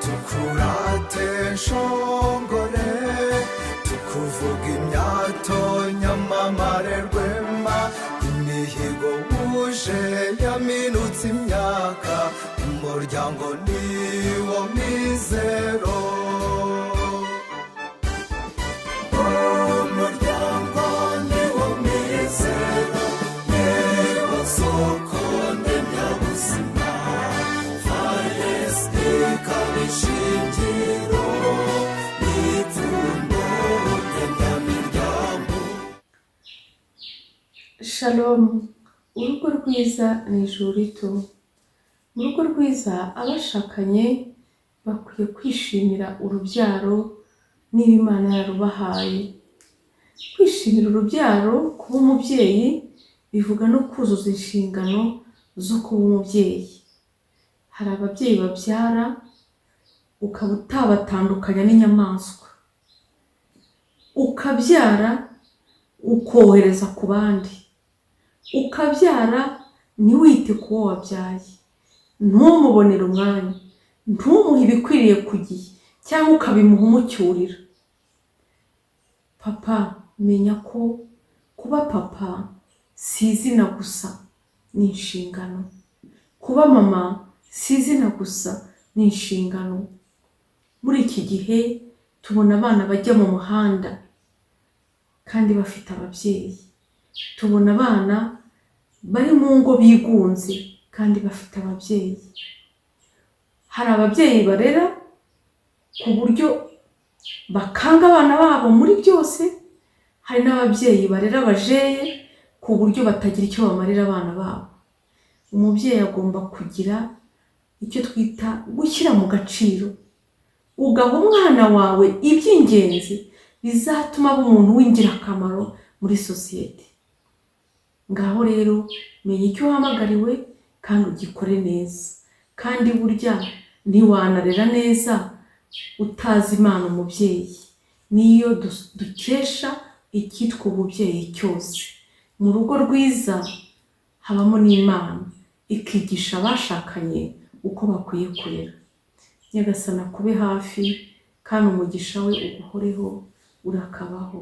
tukurate nshongore, tukuvuga imyato nyamamare rwema, imihigo wuje yaminutse imyaka, umuryango niwo mizero. Umuryango niwo mizero, niwo soko ndemyabuzima, faresi ikaba ishingiro n'ipfundo ndemyamiryango. Shalom. Urugo rwiza ni ijuru rito. Mu rugo rwiza abashakanye bakwiye kwishimira urubyaro niba Imana yarubahaye. Kwishimira urubyaro, kuba umubyeyi, bivuga no kuzuza inshingano zo kuba umubyeyi. Hari ababyeyi babyara ukaba utabatandukanya n'inyamaswa, ukabyara ukohereza ku bandi, ukabyara ntiwite ku wo wabyaye, ntumubonere umwanya, ntumuhe ibikwiriye ku gihe, cyangwa ukabimuha umucyurira. Papa, menya ko kuba papa si izina gusa, ni inshingano. Kuba mama si izina gusa, ni inshingano. Muri iki gihe tubona abana bajya mu muhanda kandi bafite ababyeyi. Tubona abana bari mu ngo bigunze kandi bafite ababyeyi. Hari ababyeyi barera ku buryo bakanga abana babo muri byose, hari n'ababyeyi barera bajeye ku buryo batagira icyo bamarira abana babo. Umubyeyi agomba kugira icyo twita gushyira mu gaciro, ugaha umwana wawe iby'ingenzi bizatuma aba umuntu w'ingirakamaro muri sosiyete. Ngaho rero menya icyo uhamagariwe kandi ugikore neza. Kandi burya ntiwanarera neza utazi Imana umubyeyi. Niyo dukesha icyitwa ububyeyi cyose. Mu rugo rwiza habamo n'Imana, ikigisha abashakanye uko bakwiye kurera. Nyagasani akube hafi kandi umugisha we uguhoreho urakabaho.